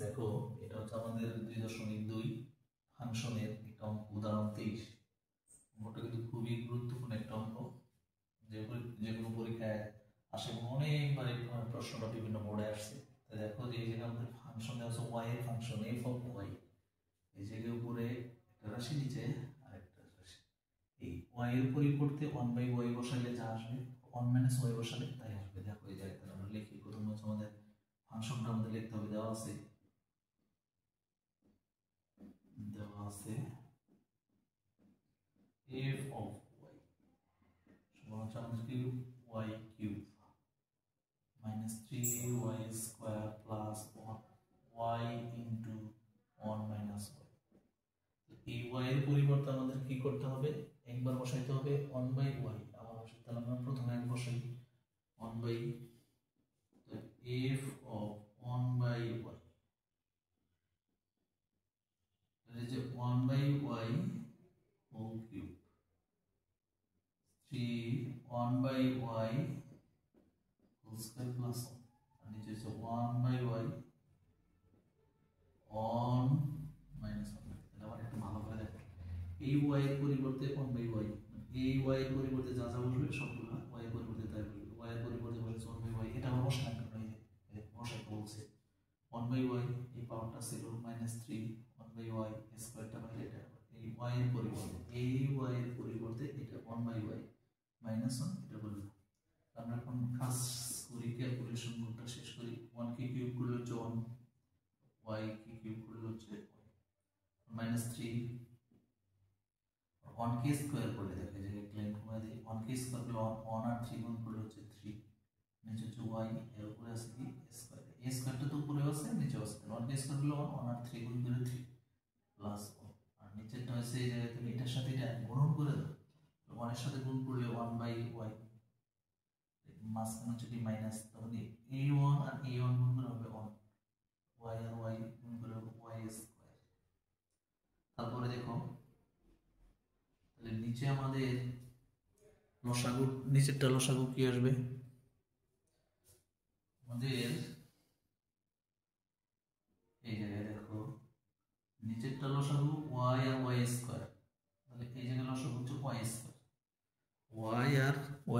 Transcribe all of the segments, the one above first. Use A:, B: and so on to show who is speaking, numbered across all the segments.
A: দেখো এটা হচ্ছে আমাদের 2.2 ফাংশনের একটা অঙ্ক, উদাহরণ 23। অঙ্কটা কিন্তু খুবই গুরুত্বপূর্ণ একটা অঙ্ক, যে কোনো পরীক্ষায় আসে এবং অনেকবার এই প্রশ্নটা বিভিন্ন বোর্ডে আসছে। দেখো যে এই জায়গায় আমাদের ফাংশন দেওয়া আছে ওয়াই এর ফাংশন এফ অফ ওয়াই, এই জায়গায় উপরে একটা রাশি, নিচে আরেকটা রাশি। এই ওয়াই এর পরিবর্তে 1/y বসাইলে যা আসবে 1 - y বসালে তাই আসবে। দেখো এই জায়গায় আমরা লিখি, প্রথম হচ্ছে আমাদের ফাংশনটা আমাদের লিখতে হবে, দেওয়া আছে f of y সমান হচ্ছে আমাদের কি y cube minus 3y square plus 1y into 1 minus y। এই y এর পরিবর্তে আমাদের কি করতে হবে, একবার বসাইতে হবে 1/y। আবার বসাইতে হলে আমরা প্রথমে এক বসাই 1/, তো f of 1/y, তাহলে যে 1/y whole cube 3 1/y whole square plus 1, আর নিচে হচ্ছে 1/y on minus 1। তাহলে আবার একটু ভালো করে দেখো, এই y এর পরিবর্তে 1/y, এই y এর পরিবর্তে যা যা বসবে সবগুলো y এর পরিবর্তে তাই বসবে। y এর পরিবর্তে বসেছে 1/y, এটা আবার বসানো কেন, এই বসাইতে বলছে 1/y, এই পাওয়ারটা ছিল -3 1/y স্কয়ারটা বাইরে, এটা এই y এর পরিবর্তে, এই y এর পরিবর্তে এটা 1/y -1 এটা বলবো। আমরা এখন কাজ করি, ক্যালকুলেশন করতে শেষ করি। 1 কে কিউব করলে হচ্ছে 1, y কে কিউব করলে হচ্ছে -3, 1 কে স্কয়ার করলে দেখো এই জায়গায় ক্লেম কমা দিই, 1 কে স্কয়ার করলে 1 আর 3 গুণ করলে হচ্ছে 3, নিচে হচ্ছে y, এর উপরে আছে কি স্কয়ার, এই স্কয়ারটা তো উপরে আছে নিচে আছে, 1 কে স্কয়ার করলে 1 আর 3 গুণ করে 3 প্লাস 1, আর নিচেরটা হচ্ছে এই জায়গায় তুমি এটার সাথে এটা গুণন করে দাও, 1 এর সাথে গুণ করলে 1/y, মাঝখানে হচ্ছে কি মাইনাস, তাহলে a1 আর a1 গুণ করে হবে 1, y আর y গুণ করে হবে y স্কয়ার। তারপরে দেখো তাহলে নিচে আমাদের লসাগু, নিচেরটা লসাগু কি আসবে আমাদের, এই জায়গায় দেখো নিচেরটা লসাগু y আর y স্কয়ার, তাহলে এই জায়গায় লসাগু হচ্ছে y স্কয়ার, y আর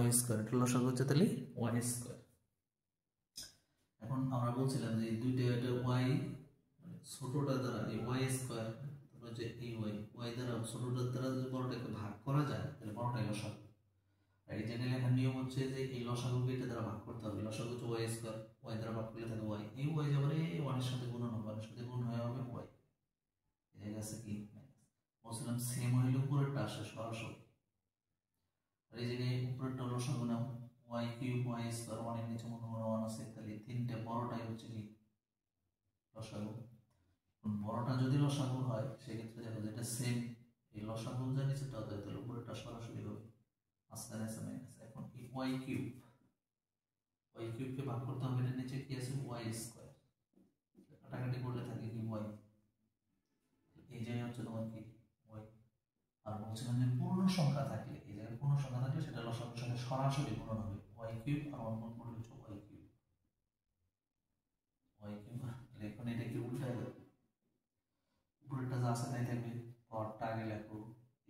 A: y স্কয়ার, এটা লসাগু হচ্ছে তাহলে y স্কয়ার। এখন আমরা বলছিলাম যে দুইটা এটা y মানে ছোটটা দ্বারা এই y স্কয়ার, তারপর যে এই y দ্বারা ছোটটার দ্বারা যদি বড়টাকে ভাগ করা যায় তাহলে বড়টাই লসাগু। আর এই জায়গায় লেখার নিয়ম হচ্ছে যে এই লসাগুকে এটা দ্বারা ভাগ করতে হবে, লসাগু হচ্ছে y স্কয়ার, y দ্বারা ভাগ করলে থাকে y, এই y যাবে এই 1 এর সাথে গুণন হবে, 1 এর সাথে গুণ হয়ে হবে y, এই জায়গায় আছে কি বলছিলাম সেম হইলে উপরেরটা আসে সরাসরি, আর এই জায়গায় উপরেরটা লসাগু নাও y কিউব y স্কয়ার, 1 এর নিচে মনে হয় 1 আছে, তাহলে তিনটা বড়টাই হচ্ছে কি লসাগু। বড়টা যদি লসাগু হয় সেক্ষেত্রে দেখো যেটা সেম এই লসাগু যা নিচেটা হয় তাহলে উপরেরটা সরাসরি হবে, মাঝখানে আছে মাইনাস। এখন এই y কিউবকে ভাগ করতে হবে, এর নিচে কি আছে y স্কয়ার, কাটাকাটি করলে থাকে কি y, এই জায়গায় হচ্ছে তোমার কি y। আর বলছিলাম যে পূর্ণ সংখ্যা থাকলে, এই জায়গায় পূর্ণ সংখ্যা থাকলে সেটা লসাগুর সাথে সরাসরি গুণন হবে, y কিউব আর 1 গুণ করলে হচ্ছে y কিউব। এখন এটা কি উল্টায় দাও, উপরেরটা যা আছে তাই থাকবে, পাওয়ারটা আগে লেখো,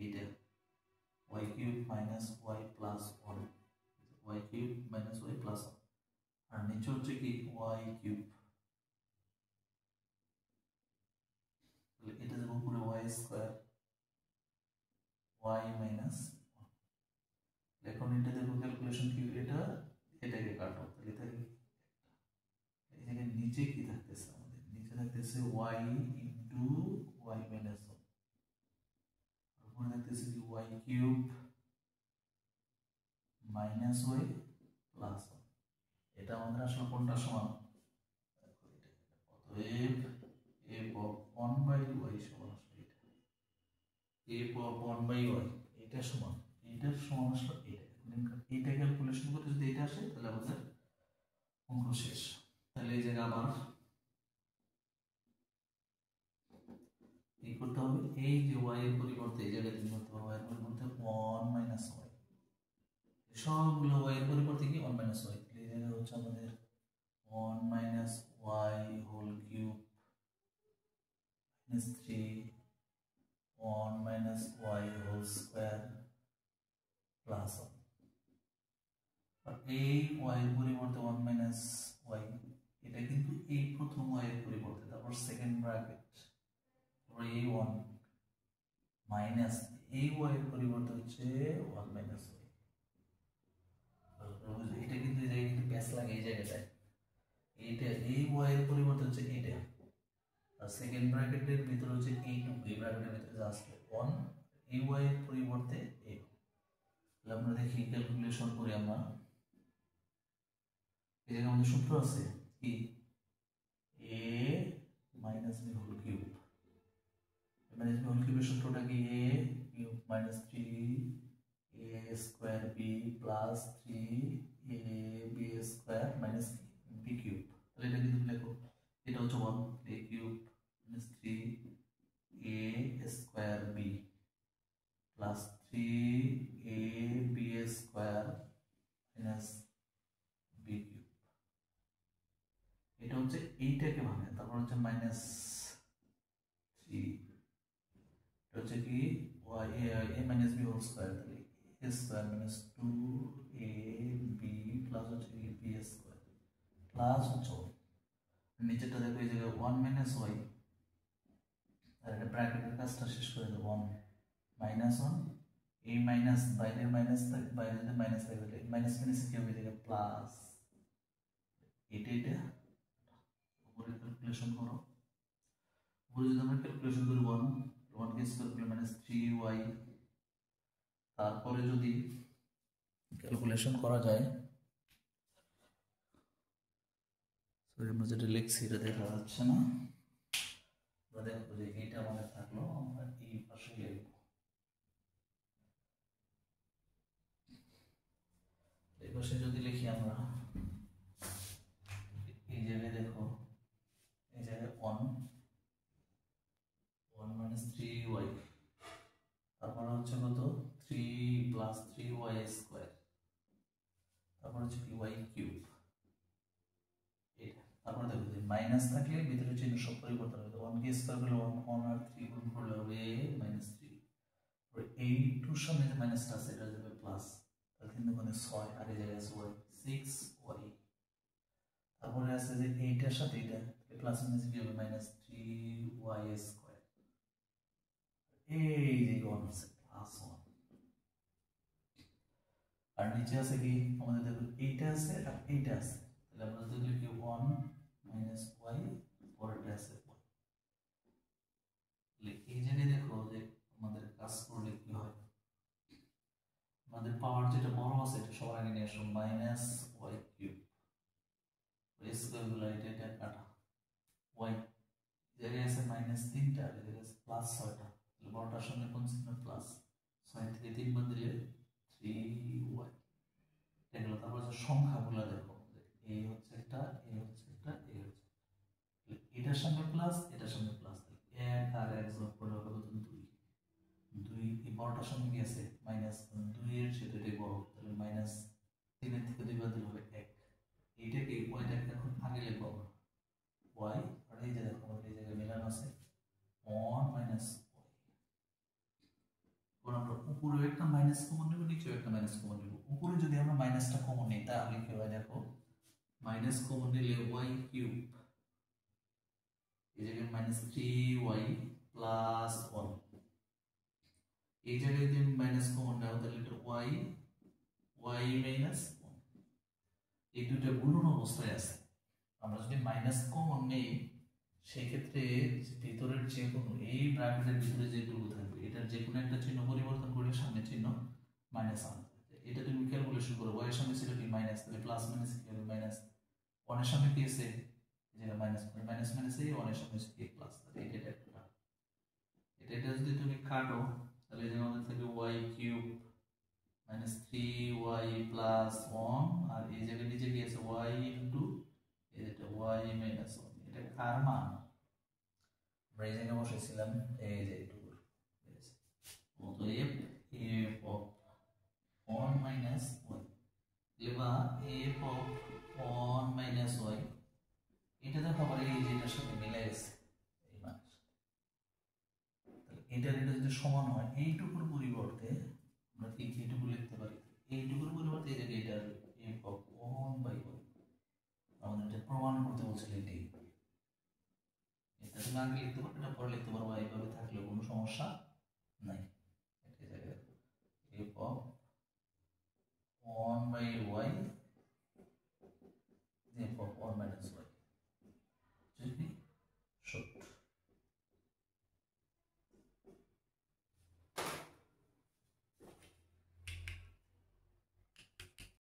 A: এইটা y cube minus y plus 1, y cube minus y plus 1, আর নিচে হচ্ছে কি y কিউব, তাহলে এটা যখন পুরো y স্কয়ার y মাইনাস 1। এখন এটা দেখো ক্যালকুলেশন কি, এটাকে কাটো, তাহলে থাকে এই জায়গায় নিচে কি থাকতেছে আমাদের, নিচে থাকতেছে y ইনটু y মাইনাস 1, আর উপরে থাকতেছে কি y cube minus y plus 1। এটা আমাদের আসলে কোনটা সমান, অতএব f of 1/y সমান আসলে এটা, f of 1/y এটা সমান, এটার সমান আসলে এটা, এটা ক্যালকুলেশন করতে যদি এটা আসে তাহলে আমাদের অঙ্ক শেষ। তাহলে এই জায়গা আবার এই করতে হবে, এই যে y এর পরিবর্তে এই জায়গায় তুমি করতে হবে y এর পরিবর্তে 1 মাইনাস y, সবগুলো y এর পরিবর্তে কি 1 মাইনাস y, এই জায়গায় হচ্ছে আমাদের 1 minus y whole cube minus 3 1 minus y whole square plus 1 আর এই y এর পরিবর্তে 1 minus y এটা কিন্তু এই প্রথম y এর পরিবর্তে তারপর সেকেন্ড ব্র্যাকেট তারপর এই 1 মাইনাস এই y এর পরিবর্তে হচ্ছে 1 minus y এটা কিন্তু এই জায়গায় কিন্তু প্যাচ লাগে এই জায়গাটায় এইটা এই y এর পরিবর্তে হচ্ছে এটা আর সেকেন্ড ব্র্যাকেটের ভিতরে হচ্ছে এইটুকু এই ব্র্যাকেটের ভিতরে যা আসবে 1 এই y এর পরিবর্তে a তাহলে আমরা দেখি ক্যালকুলেশন করি আমরা এই জায়গায় আমাদের সূত্র আছে কি a minus b whole cube minus b whole cube এর সূত্রটা কি a cube minus 3 a square b plus 3 a b square minus b cube তাহলে এটা কিন্তু লেখো এটা হচ্ছে 1 a cube minus 3 a square b plus 3 a b square minus b cube এটা হচ্ছে এইটাকে ভাঙে তারপর হচ্ছে minus 3 এটা হচ্ছে কি y a minus b whole square তাহলে a square minus 2 a b plus হচ্ছে কি b square plus হচ্ছে নিচেটা দেখো এই জায়গায় 1 minus y আর এটা ব্র্যাকেটের কাজটা শেষ করে দেব 1 minus 1 এই মাইনাস বাইরের মাইনাস বাইরে যদি মাইনাস থাকে তাহলে মাইনাস মাইনাস কি হবে জায়গা প্লাস এটা উপরে ক্যালকুলেশন করো উপরে যদি আমরা ক্যালকুলেশন করি 1 কে স্কয়ার করলে মাইনাস 3y তারপরে যদি ক্যালকুলেশন করা যায় সরি আমরা যেটা লিখছি এটা দেখা যাচ্ছে না আমরা দেখো যে এটা আমাদের থাকলো আমরা এই পাশে লিখব এই পাশে যদি লিখি আমরা এই জায়গায় দেখো এই জায়গায় 1 minus 3y তারপর হচ্ছে কত 3 plus 3y square তারপর হচ্ছে কি y cube এটা তারপর দেখো যে মাইনাস থাকলে ভিতরে চিহ্ন সব পরিবর্তন হবে 1 কে স্কয়ার করলে 1 আর 3 গুণ করলে হবে -3 আর এই টুর সামনে যে মাইনাসটা আছে এটা যাবে প্লাস তাহলে কিন্তু মানে 6 আর এই জায়গায় আছে y 6y তারপরে আছে যে এইটার সাথে এটা প্লাস মাইনাস কি হবে -3y স্কয়ার এই যে 1 আছে প্লাস 1 আর নিচে আছে কি আমাদের দেখো এইটা আছে আর এইটা আছে তাহলে আমরা যদি লিখি 1 minus y পরেরটা আছে y এই জায়গায় দেখো যে আমাদের কাজ করলে কি হয় আমাদের পাওয়ার যেটা বড় আছে এটা সবার আগে নিয়ে আসো মাইনাস y কিউব স্কয়ার গুলো এটা কাটা y জায়গায় আছে মাইনাস 3টা আর জায়গায় আছে প্লাস 6টা তাহলে বড়টার সঙ্গে কোন চিহ্ন প্লাস 6 থেকে 3 বাদ দিলে 3y এগুলো তারপর যে সংখ্যাগুলো দেখো a হচ্ছে একটা a হচ্ছে একটা a হচ্ছে এটার সঙ্গে প্লাস এটার সঙ্গে প্লাস 1 আর 1 যোগ করলে হবে কত 2 এই বড়টার সঙ্গে কি আছে মাইনাস 2 এর সাথে এটাই বড় তাহলে মাইনাস 3 এর থেকে 2 বাদ দিলে হবে 1 এইটাকে ওইটাকে এখন আগে লিখব y আর এই যে দেখো আমাদের এই জায়গায় মিলান আছে 1 minus y কোন আমরা উপরে একটা মাইনাস কমন নেব নিচে একটা মাইনাস কমন নেব উপরে যদি আমরা মাইনাসটা কমন নিই তাহলে কি হয় দেখো মাইনাস কমন নিলে y কিউব এই জায়গায় -3y প্লাস 1 এই জায়গায় যদি মাইনাস কমন নাও তাহলে এটা y মাইনাস 1 এই দুটো গুণন অবস্থায় আছে আমরা যদি মাইনাস কমন নেই সেই ক্ষেত্রে ভিতরের যে কোনো এই ব্র্যাকেটের ভিতরে যেগুলো থাকবে এটার যে কোনো একটা চিহ্ন পরিবর্তন করলে সামনে চিহ্ন মাইনাস আনতে এটা তুমি ক্যালকুলেশন করো y এর সামনে ছিল কি মাইনাস তাহলে প্লাস মাইনাস কি হবে মাইনাস 1 এর সামনে কি আছে যেটা মাইনাস মাইনাস এই 1 এর সামনে কি প্লাস তাহলে এটা একটা এটা যদি তুমি কাটো তাহলে যে আমাদের থাকে y কিউব -3y প্লাস 1 আর এই জায়গায় নিচে কি আছে y ইনটু এটা y মাইনাস 1 এটা কার মান আমরা এই জায়গায় বসাইছিলাম এই যে এইটুকু অতএব f of 1 minus y লেবা f of 1 minus y এটা দেখো আবার এই যেটার সাথে মিলে গেছে এই মান এটা যদি সমান হয় এইটুকুর পরিবর্তে আমরা কি এইটুকু লিখতে পারি, এইটুকুর পরিবর্তে এই যে এটা f of 1/y আমাদের এটা প্রমাণ করতে বলছিল এটাই। এটা তুমি আগে লিখতে পারো, এটা পরে লিখতে পারো, এইভাবে থাকলেও কোনো সমস্যা নাই। এটা জায়গায় f of 1/y